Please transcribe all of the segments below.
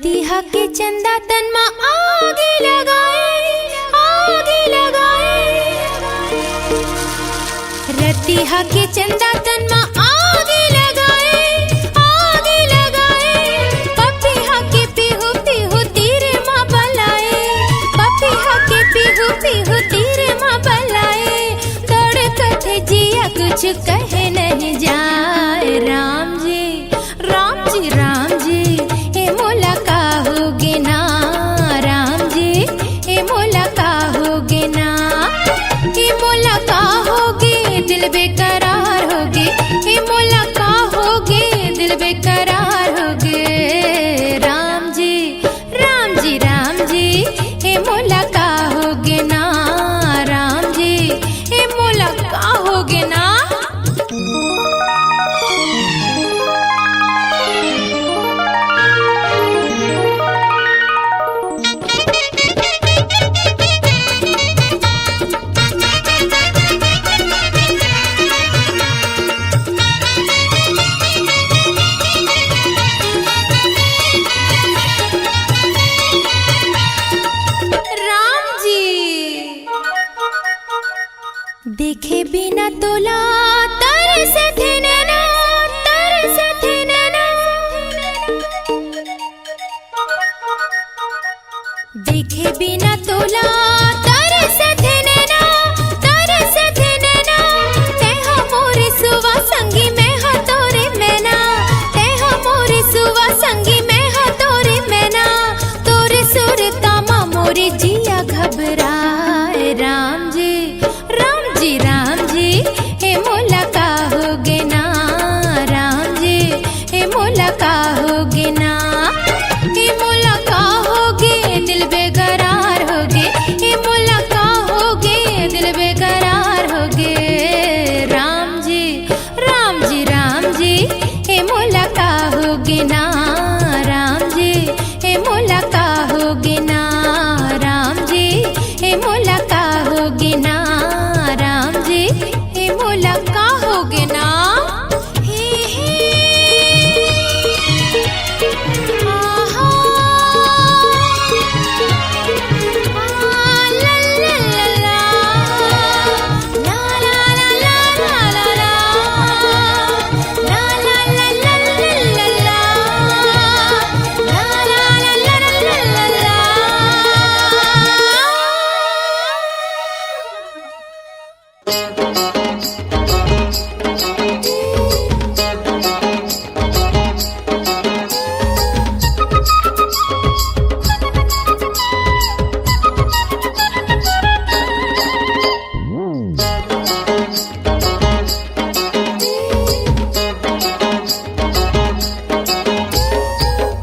रतिहा के चंदा तन मा आगे लगाए, आगे लगाए। रतिहा के चंदा तन मा आगे लगाए, आगे लगाए। पपिहा के पीहू पीहू तीरे माँ बलाए, पपिहा के पीहू पीहू तीरे माँ बलाए। धड़कत जिया कुछ कहे नहीं जाए। राम जी राम जी राम जी ए मोला का होगे ना। राम जी ए मोला का होगे ना। ए मोला का होगे दिल बेकरार होगे। ए मोला का होगे दिल बेकरार होगे। राम जी राम जी राम जी ए मोला का होगे ना। राम जी ए मोला का होगे ना। देखे बिना तोला तरस थे नैना, तरस थे नैना। देखे बिना तोला तरस थे नैना, तरस थे नैना। तेहा मोरे सुवा संगी मैं हा तोरे मैना, तेहा मोरे सुवा संगी मैं हा तोरे मैना। तोरे सुर तामा मोरे जिया घबराए। राम जी राम जी हे मोला का होगे ना। राम जी हे मोला का होगे ना। हे मोला का होगे दिल बेकरार होगे। हे मोला का होगे दिल बेकरार होगे। राम जी राम जी राम जी हे मोला का होगे ना। राम जी हे मोला का होगे ना। राम जी हे मोला का होगे ना। राम जी हे मोला का होगे ना। हे आहा ला ला ला ला ला ला ला ला ला ला ला ला ला ला ला ला।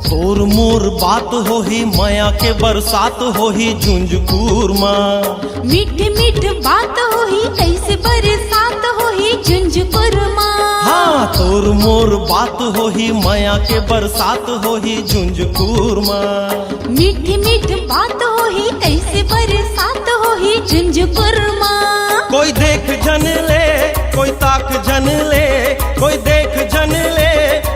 तोर मोर बात होही माया के बरसात होही झुंझुकूर माँ। मीठ मीठ बात होही कैसे बरसात होही झुंझुकुर माँ। हाँ तोर मोर बात होही माया के बरसात होही झुंझुकूर माँ। मीठ मीठ बात होही कैसे बरसात होही झुंझुकुर माँ। कोई देख जन ले कोई ताक जन ले, कोई देख जन ले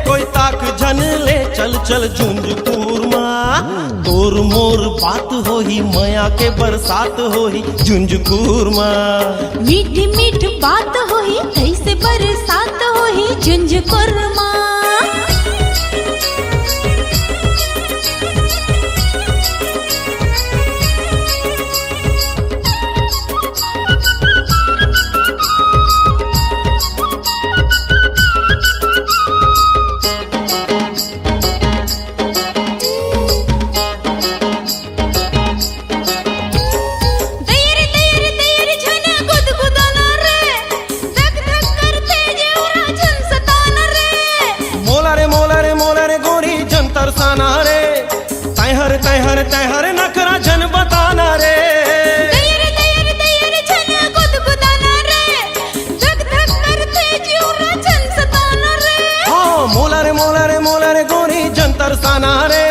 कोई ताक जन ले। चल चल झुंझुकूर माँ। तोर मोर बात होही माया के बरसात होही झुंझुकूर माँ। मीठ मीठ बात होही कैसे बरसात होही झुंझुकुर माँ। तरसाना रे तैहर तैहर तैहर नखरा जन बताना रे। तैयर तैयर तैयर छन गुदगुदाना रे। धक धक करते जीवरा छन सताना रे। हाँ मोला रे गोरी जन तरसाना रे।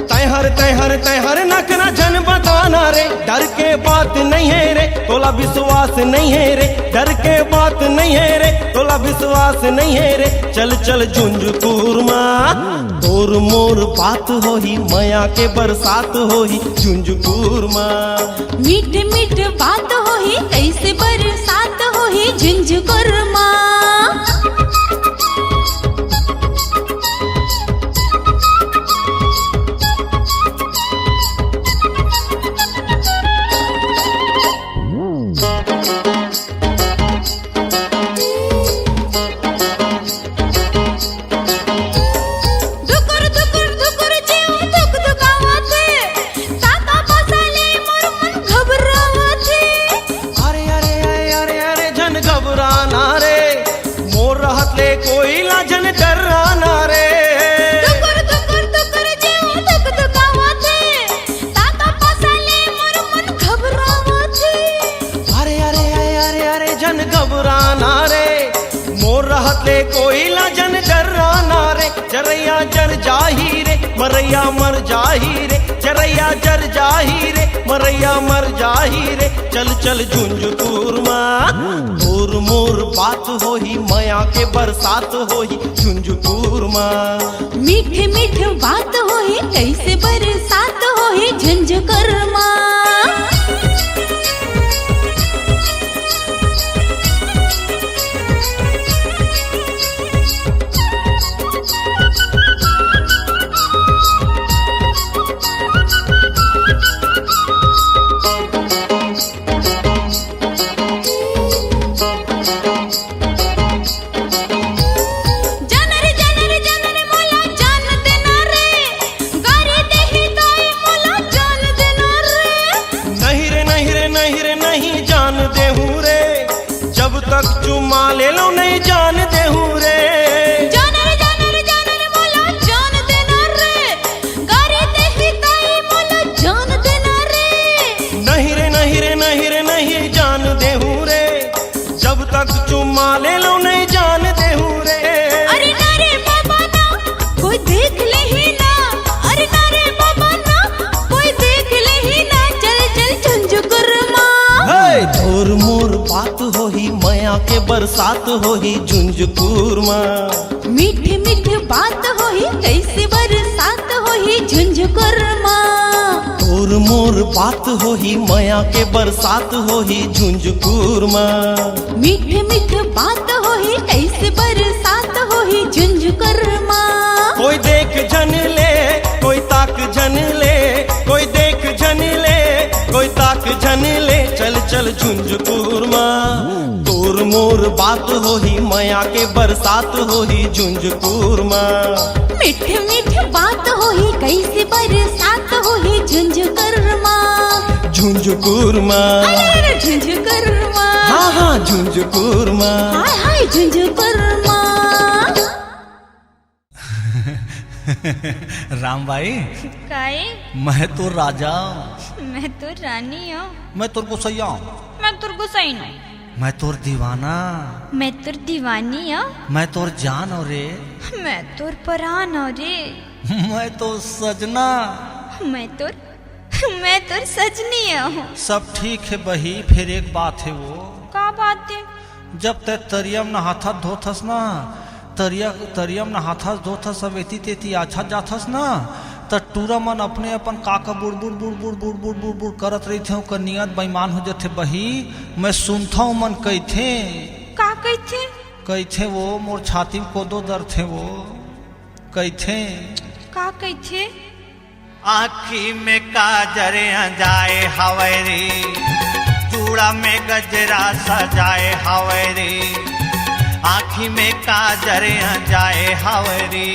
तैहर तैहर तैहर नखरा जन बताना रे। डर के बात नहीं है रे तोला विश्वास नहीं है रे। डर के बात नहीं है रे तोला तोहरा विश्वास नहीं है रे, चल चल झुंझुनपुर माँ। तोर मोर बात होही माया के बरसात होही झुंझुनपुर माँ। मीठ मीठ बात होही कैसे बरसात होही झुंझुनपुर माँ। कोई लाजन डराना रे, दुकुर दुकुर दुकुर जेऊ दुक दुकावते, ताता पासाले मोर मन घबरावते। अरे अरे अरे अरे अरे जन घबराना रे, मोर रहते कोई लाजन डराना रे। जरैया जर जाही रे मरैया मर जाही रे, जरैया जर जाही रे मरैया मर जाही रे। चल चल झुंझुनपुर माँ। तोर मोर बात होही माया के बरसात होही झुंझुनपुर माँ। मीठ मीठ बात होही कैसे बरसात होही झुंझुनपुर माँ। तक चुमा ले लो नहीं जान दे हूँ रे, जान रे मोला जान देना रे, गारे देही ताई मोला जान देना रे। नहीं रे नहीं रे नहीं रे नहीं जान दे हूँ रे, जब तक चुमा ले लो नहीं जान दे हूँ रे। अरे ना रे बाबा ना कोई देख ले ही ना, अरे ना रे बाबा ना कोई देख ले ही ना, चल चल झुंझुनपुर माँ। तोर मोर बात होही माया के बरसात होही झुंझुनपुर माँ। मीठ मीठ बात होही कैसे बरसात होही झुंझुनपुर माँ। तोर मोर बात होही माया के बरसात होही झुंझुनपुर माँ। मीठ मीठ बात होही कैसे बरसात होही झुंझुनपुर माँ। कोई देख जन ले कोई ताक जन ले, कोई देख जन ले कोई ताक जन ले। चल चल झुंझुनपुर माँ। तोर मोर बात होही माया के बरसात होही झुंझुनपुर माँ। मीठ मीठ बात होही कैसे बरसात होही झुंझुनपुर माँ। झुंझुनपुर माँ, अरे झुंझुनपुर माँ। हाँ हाँ झुंझुनपुर माँ। हाय हाय झुंझुनपुर माँ। राम भाई, काहे? मैं तो राजा, मैं तो रानी हूँ। मैं तोर गुसैया, मैं तुर गुसैन हूँ। मैं तोर दीवाना, मैं तुर दीवानी हूँ। मैं तोर जान हो रे, मैं तुर परान हूँ रे। मैं तो सजना। मैं तुर सजनी हूँ। सब ठीक है बही, फिर एक बात है वो। का बात है? जब ते तरियम न हाथा धोथस ना, तरियम न हाथा धोथस सब एती तेती आछा जाथस ना, त टूरा मन अपने अपन काका बुड़ बुड़ बुड़ बुड़ बुड़ बुड़ बुड़ बुड़ करत रही थे, ओकर नियत बेईमान हो जाते बही। मैं सुनता हूँ मन कही थे। का कहते? कही थे वो मोर छाती में कोदो दर्द थे वो कही थे। का कहते? आँखी में काजर जाए हवे रे, चूड़ा में गजरा सजाए हवे रे। आँखी में काजर जाए हवे रे,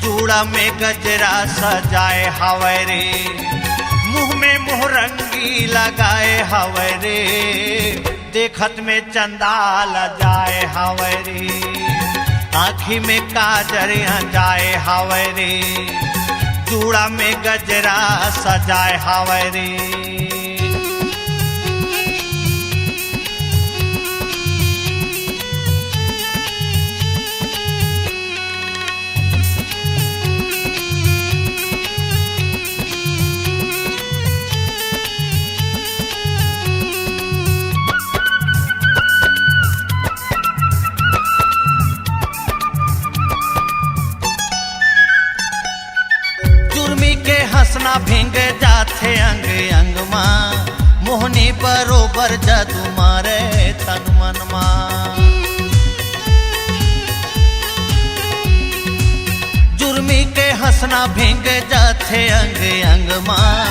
चूड़ा में गजरा सजाए हवे रे। मुँह में मोहरंगी लगाए हवे रे, देखत में चंदा लजाए हवे रे। आँखी में काजर जाए हवे रे, चूड़ा में गजरा सजाए हवे रे। बरोबर जादू मारे तन मन मां। जुर्मी के हंसना भींग जाथे अंग अंग मां।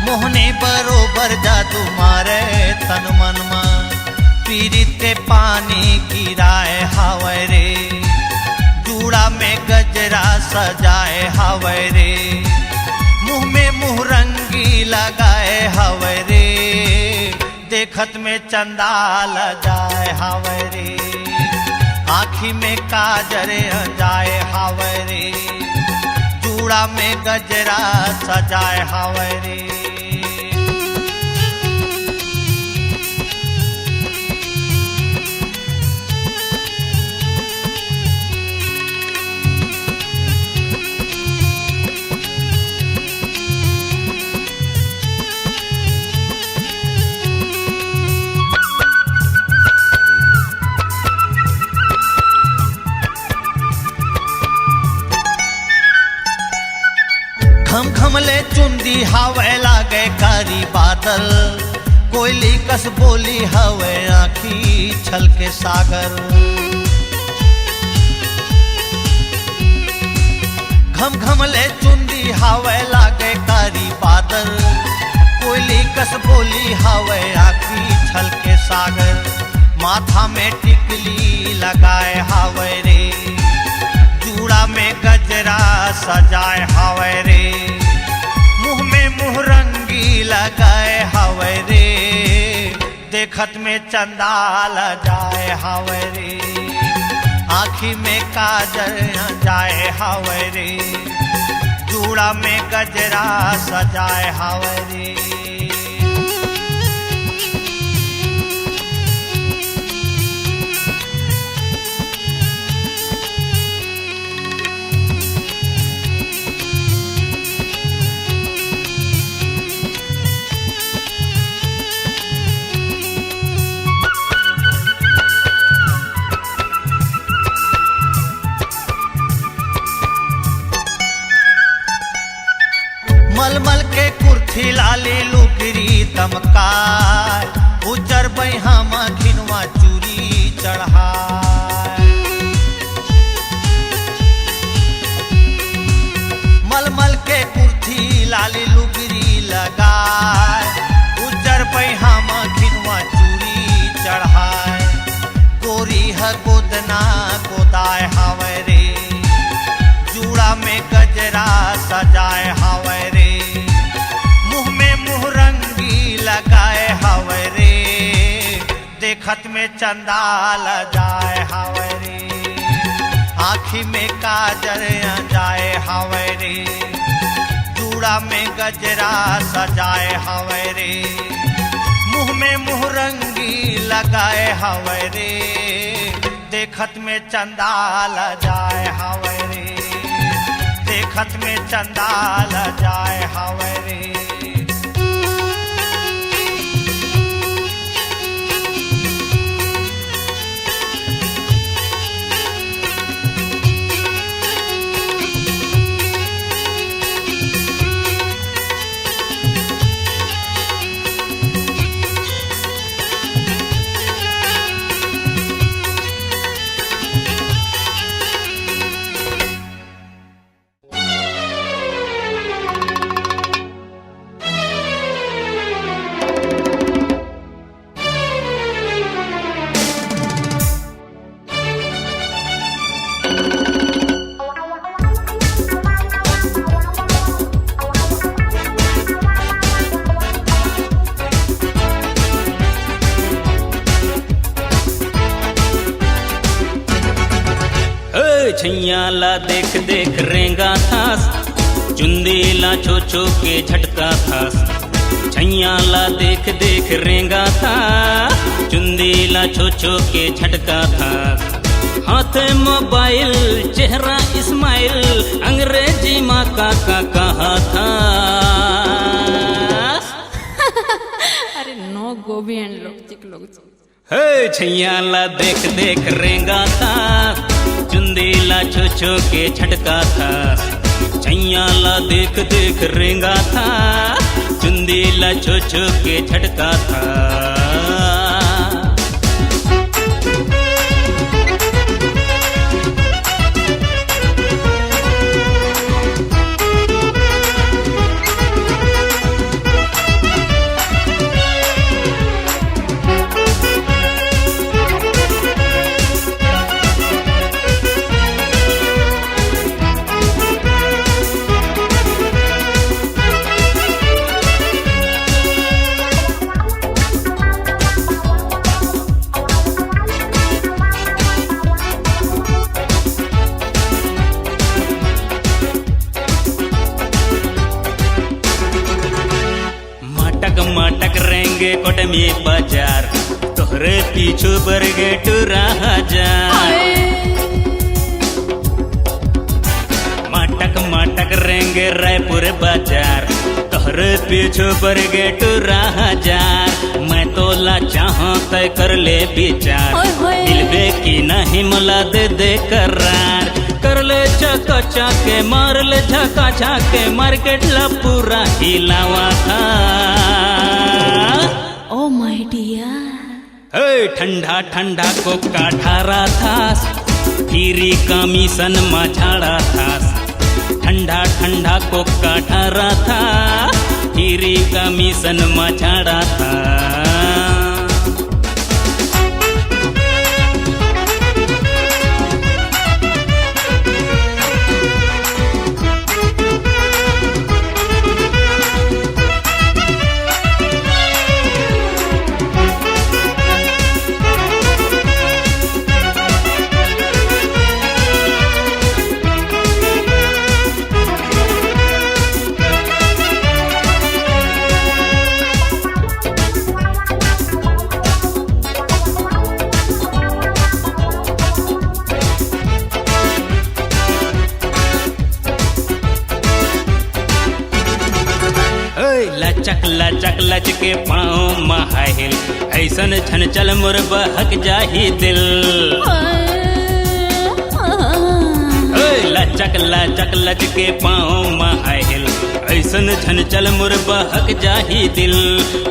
मोहनी बरोबर जादू मारे तन मन मां। पीरित के पानी गिराए हावै रे, जूड़ा में गजरा सजाए हावै रे। मुंह में मुंह रंगी लगाए हावै रे, देखत में चंदा लजाए हावै रे। आँखी में काजर जाए हावै रे, जूड़ा में गजरा सजाए हावै रे। खम खमले चुंदी हावे लागे कारी बादल। कोयली कस बोली हवे आँखी छलके सागर। घम घमले चुंदी हावे लागे कारी बादल। कोयली कस बोली हवे आँखी छलके सागर। माथा में टिकली लगाए हावे रे, जूड़ा में गजरा सजाए हावै रे। मुंह में मुंह रंगी लगाए हावै रे, देखत में चंदा लजाए हावै रे। आँखी में काजल जाए हावै रे, जूड़ा में गजरा सजाए हावै रे। मलमल के कुर्थी लाली लुकरी तमकाय। उजर बैहामा घिनवा चूरी चढ़ाए। मलमल के कुर्थी लाली लुकरी लगाए। उजर बैहामा घिनवा चूरी चढ़ाए। गोरी है गोदना गोदाए हावै रे, जूड़ा में गजरा सजाए हावै रे। मुंह में मुंह रंगी लगाए हावै रे, देखत में चंदा लजाए हावै रे। आँखी में काजर जाए हावै रे, जूड़ा में गजरा सजाए हावै रे। मुंह में मुंह रंगी लगाए हावै रे, देखत में चंदा लजाए हावै रे। देखत में चंदा लजाए हावै रे। छैया ला देख देख रेंगा थास, चुंदी ला छो छो के झटका थास। छैया ला देख देख रेंगा था, चुंदी ला छो छो के झटका थास। हाथ मोबाइल चेहरा इस्माइल, अंग्रेजी माँ का कहा था। अरे नो गोभी एंड लोग चिक लोग। हे छैया ला देख देख रेंगा था, चुंदी ला छो छो के झटका था। छैया ला देख देख रेंगा था, चुंदीला छो छो के झटका था। मटक रेंगे कोट में बाजार, तोहरे पीछू बरगे टूरा हजार। मटक रेंगे रायपुर बाजार, तोहरे पीछू बरगे टूरा हजार। मैं तोला चाहूं तय कर ले विचार, दिलबे की नहीं मला दे दे करार। कर ले चका चाके मार ले झका झाके, मार्केट ला पूरा हिलावा था। ओ माय डियर, ठंडा ठंडा को काठारा थास, फिरी कमीशन मा झाड़ा थास। ठंडा ठंडा को काठारा था, फिरी कमीशन मा झाड़ा था। लचक लच के पाँव महाहिल, ऐसन छन चल मोर बहक जाही दिल। लचक लच के पाँव महाहिल, ऐसन छन चल मोर बहक जाही दिल।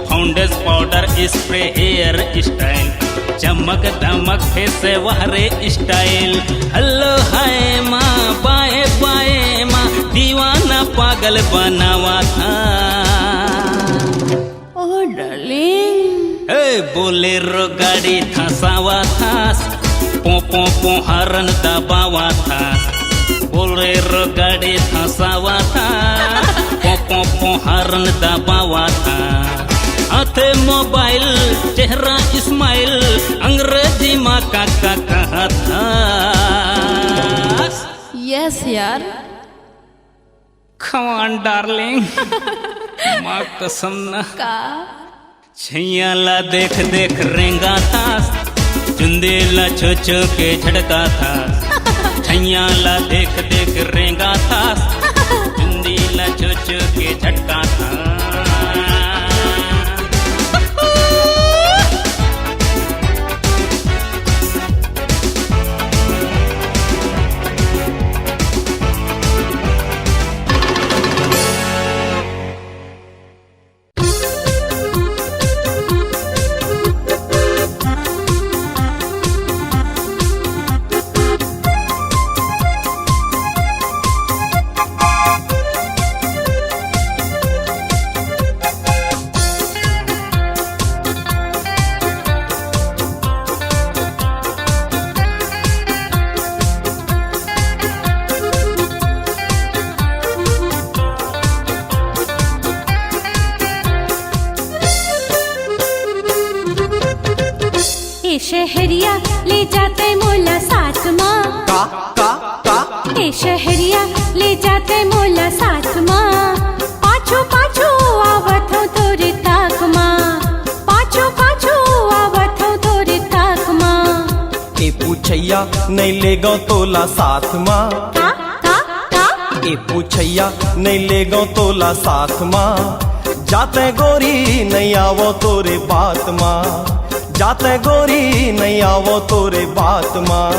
फाउंडेस पाउडर स्प्रे हेयर स्टाइल, चमक दमक फेस वहरे स्टाइल। हेलो हाय माँ बाए बाए माँ, दीवाना पागल बनावा था। बोलेरो गाड़ी थसावा थास, पोपो पो हरन दबावा थास। बोलेरो गाड़ी थसावा था, पोपो पो हरन दबावा था। हाथे मोबाइल चेहरा इस्माइल, अंग्रेजी माँ काका कहा था। यस यार, come on डार्लिंग, माँ कसम ना का छैया ला देख देख रेंगा थास, चुंदेला छो छो के झटका थास। छैया ला देख देख रेंगा थास, चुंदेला छो छो के झटका थास। शहरिया ले जाते मोला साथ माँ, ए शहरिया ले जाते मोला साथ माँ। पाछो पाछो आवत हो तोरे ताक माँ, पाछो पाछो आवत हो तोरे ताक माँ। ए पूछैया नहीं ले गो तोला साथ माँ, ए पूछैया नहीं ले गो तोला साथ माँ। जाते गोरी नहीं आवो तोरे बात माँ, जाते गोरी नहीं आवो तोरे बात माँ।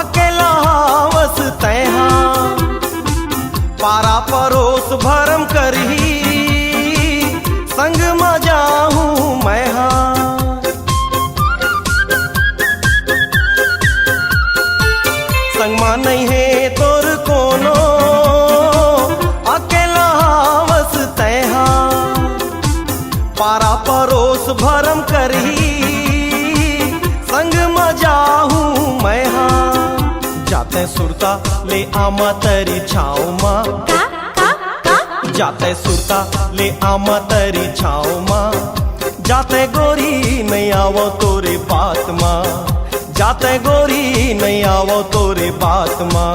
अकेला हावस तैहा पारा परोस भरम करही संग में जाहूं मैं हाँ संग में नहीं है तोर कोनो अकेला हावस तैहा पारा परोस भरम करही संग में जाहूं मैं हाँ जाते सुरता ले आमा तेरी छाँव माँ जाते सुरता ले आमा तेरी छाँव माँ जाते गोरी नहीं आवो तोरे बात माँ जाते गोरी नहीं आवो तोरे बात माँ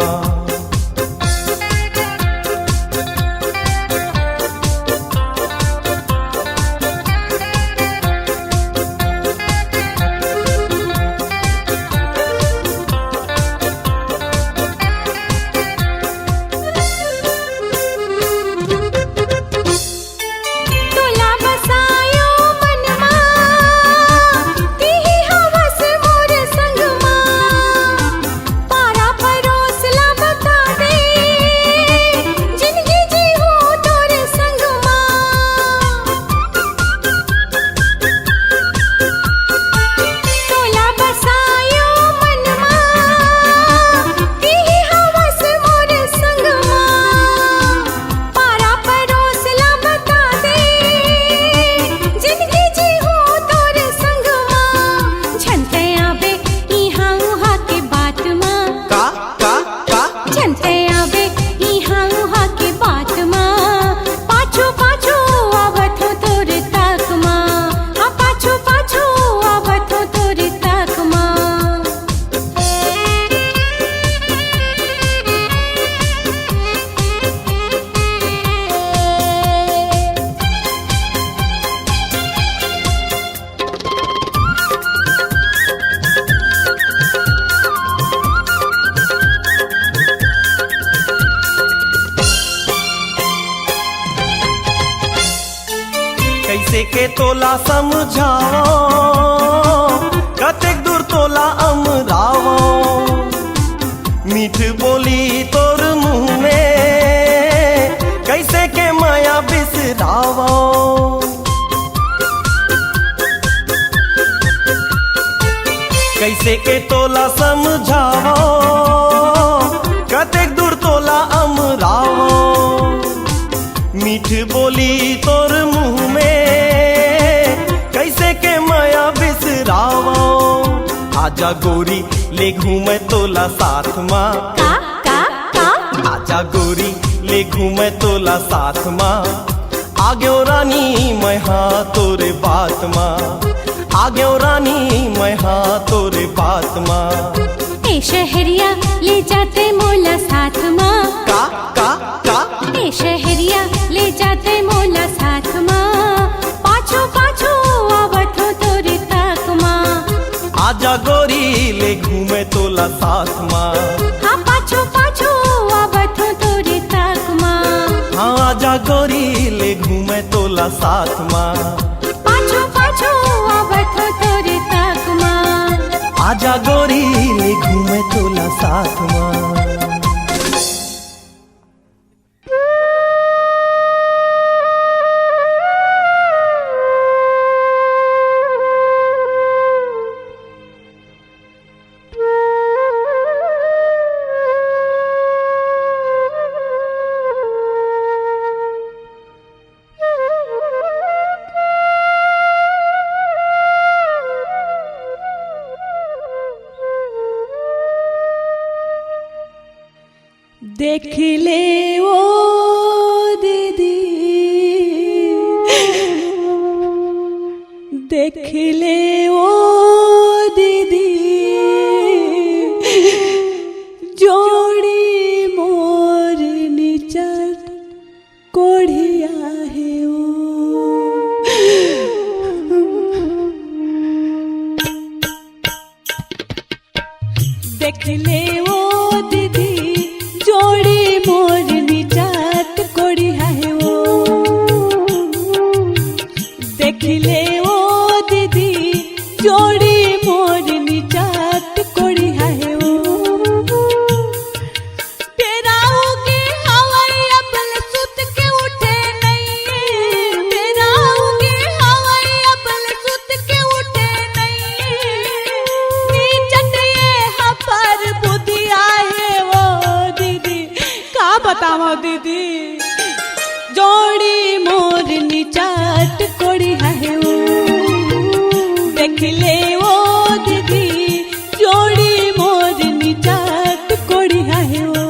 कैसे के तोला समझाओ कतेक दूर तोला अमरावो मीठ बोली तोर मुँह में कैसे के माया बिसरावो कैसे के तोला समझाओ कतेक दूर तोला अमरावो मीठ बोली तोर मुँह में कैसे के माया बिसरावो आजा गोरी ले घूमे तोला साथ माँ आजा गोरी ले घूमे तोला साथ माँ आगे रानी मैं हाँ तोरे बात माँ आगे रानी मैं हाँ तोरे बात माँ ए शहरिया ले जाते मोला साथ माँ का ए शहरिया ले जाते मोला साथ माँ पाछो पाछो आवत हो तोरे ताक माँ आजा गोरी ले घूमे तोला साथ माँ हाँ पाछो पाछो आवत हो तोरे ताक माँ हाँ आजा गोरी ले घूमे तोला साथ माँ पाछो पाछो आवत हो तोरे ताक माँ आजा गोरी ले घूमे तोला साथ माँ देख ले ओ दीदी देख ले ओ दीदी जोड़ी मोर निचट कोढ़िया है देख ले ओ दीदी जोड़ी मोर निचट बताओ दीदी जोड़ी मोर निचाट कोड़ी है वो देख ले वो दीदी जोड़ी मोर निचाट कोड़ी है वो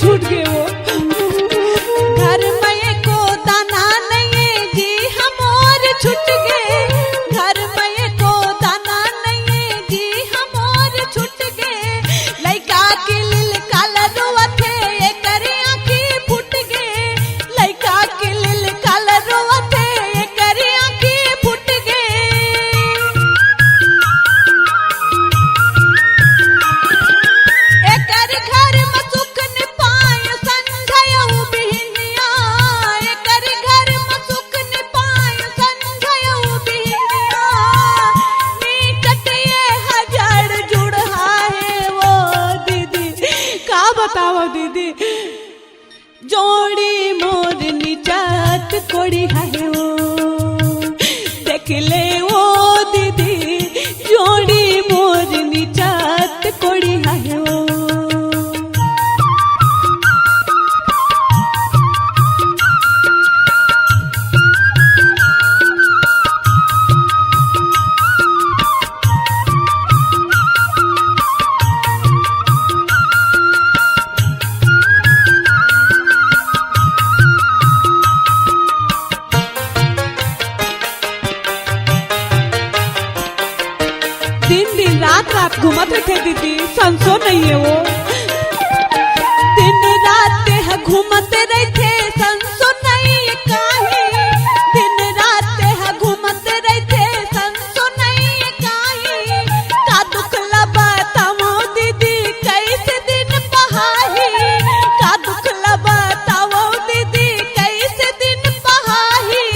छूट गए वो घर में को दाना नहीं है जी हम और छूट गए घर में को दाना नहीं है जी हम और छूट गए लइका के लिल काला रोवा थे ये करे आंखें फूट गए लइका के लिल काला रोवा थे ये करे आंखें फूट गए एकर घर में बताओ दीदी जोड़ी मोर निचाट कोड़ी है वो देख ले वो दीदी जोड़ी मोर निचाट कोड़ी है वो रात घूमत रखे दीदी संसो नहीं है वो दिन रात है घूमत रहते संसो नहीं है काहे दिन रात है घूमत रहते संसो नहीं है काहे का दुख लबाताओ दीदी कैसे दिन पहाही का दुख लबाताओ दीदी कैसे दिन पहाही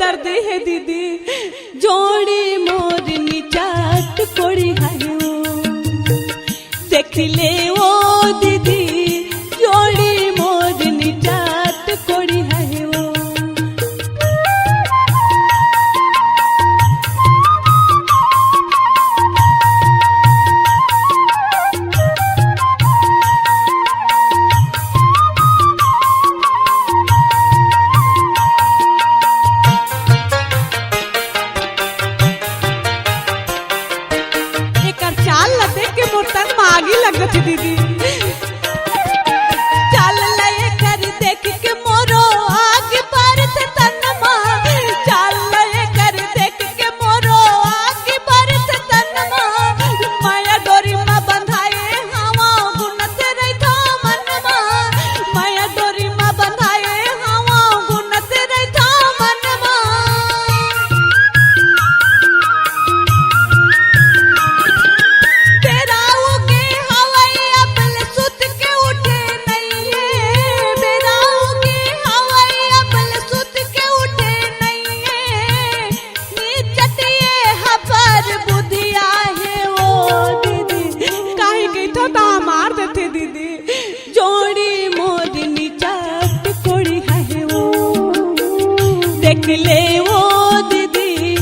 दर्द है दीदी जोड़ी मोर निचाट कोड़ी है वो देख ले वो दीदी जोड़ी मोर निचाट कोड़ी है वो आगे लगत दीदी चल लए कर देख के मोरो आगे पर से तनमा चल लए कर देख के मोरो आगे पर से तनमा माया डोरी में बंधाए हवा गुनत रहता मनमा माया डोरी में बंधाए हवा गुनत रहता मनमा देख ले वो दीदी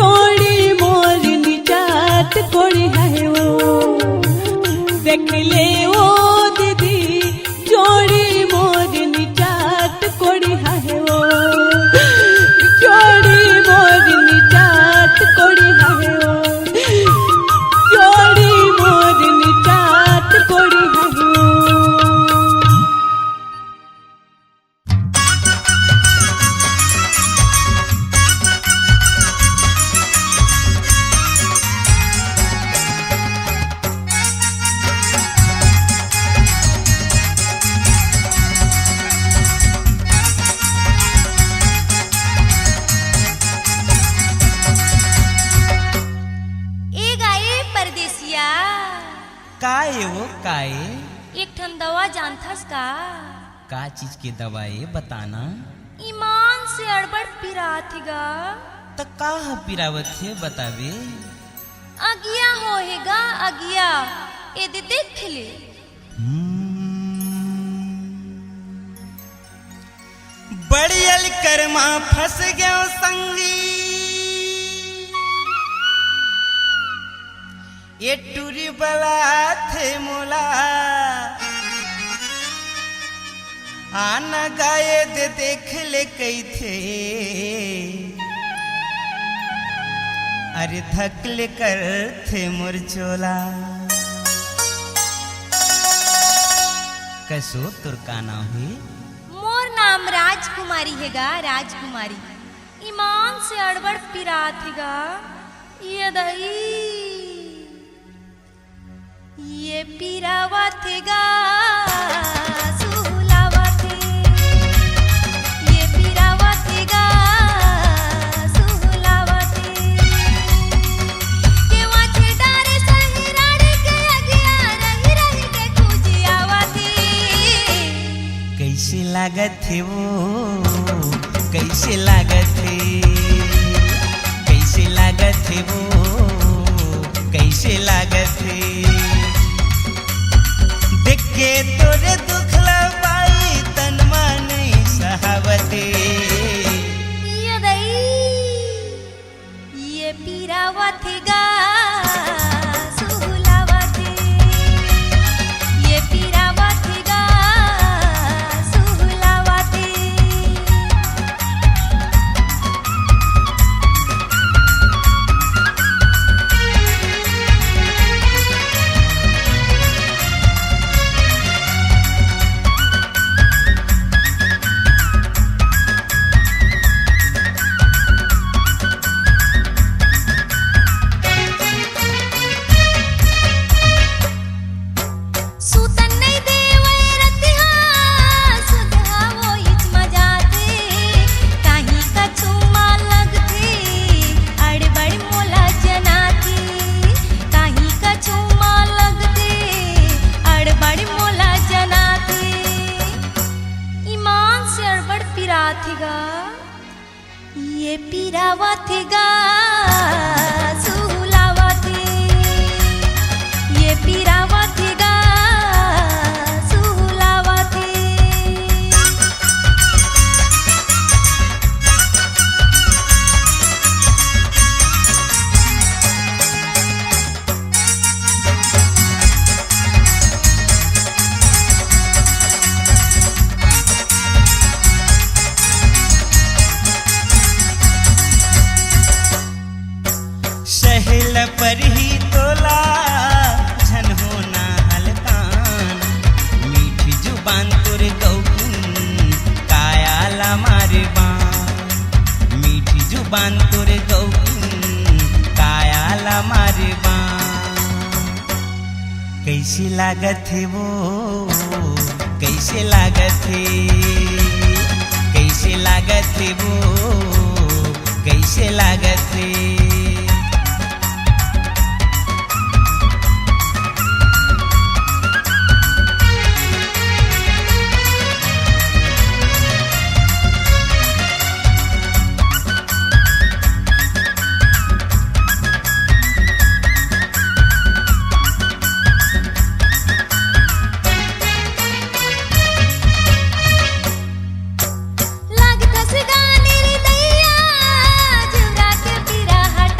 जोड़ी मोर निचाट कोड़ी है वो देख ले वो दीदी जोड़ी मोर निचाट कोड़ी है वो जोड़ी मोर निचाट कोड़ी है वो जोड़ी मोर निचाट कोड़ी है वो काए एक ठन दवा जानथस का चीज के दवाई बताना। ईमान से अड़बड़ पिराथेगा तो का पिरावत है बतावे। अगिया होएगा अगिया ये देख ले। बड़ियल कर्मा फंस गया संगी ये टूरी बला थे मोला आना गाये दे देख ले कई थे अरे थकले कर थे मुरचोला कैसो तुरकाना हुई। मोर नाम राजकुमारी हैगा राजकुमारी। ईमान से अड़बड़ पिराथेगा ये दई ये पिरावा थेगा सुहुलावा थे ये पिरावा थेगा सुहुलावा थे के वाचे डारे सही राड़े के अगिया रही रही के कुजियावा थे। कैसे लागत है वो कैसे लागत है कैसे लागत है वो कैसे लागत है देख के तोरे दुख लबाई तन मन सहावते ये दई ये पिरावा थेगा सुहुलावा थे ये पिरावा थेगा सुहुलावा थे। सूतन नहीं देवै रतिहा सुधा वो इच मजाते काहीं का चुमा लगते अड़बड़ मोला जनाते काहीं का चुमा लगते अड़बड़ मोला जनाते। ईमान से अड़बड़ पिराथेगा ये पिरावा थेगा सुहुलावा थे ये पिरावा थेगा सुहुलावा थे। सहल पर ही तोला झन होना हलकान मीठी जुबान तुर गौकुन कायाला मारे बान मीठी जुबान तुर गौकुन कायाला मारे बान कैसी लागत है वो कैसे लागत है कैसे लागत है वो कैसे लागत है। लागतस गाने रे दैया जुरा के पिरा हट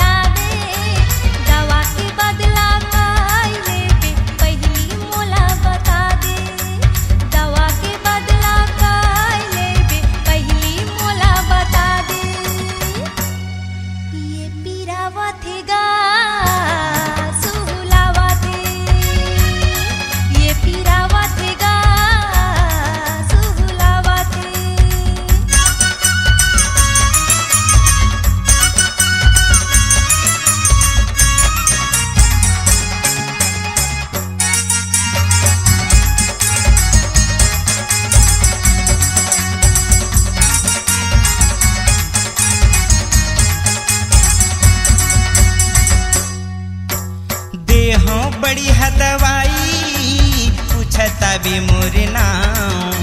बताबी मोर नाम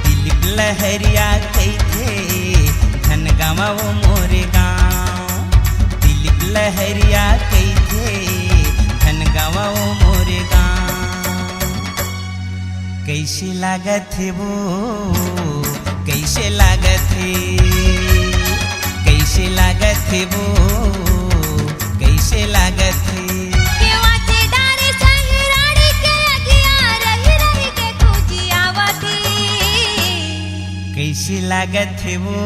दिलीप लहरिया कैथे धन गवाओ मोर गाँव दिलीप लहरिया कैथे धन गवाओ मोर गाँव कैसे लागत है वो कैसे लागत है कैसे लागत है वो कैसे लागत है केवाचे डारे सहिराड़ी के अगिया रही रही के खोजी आवती कैसी लागत है वो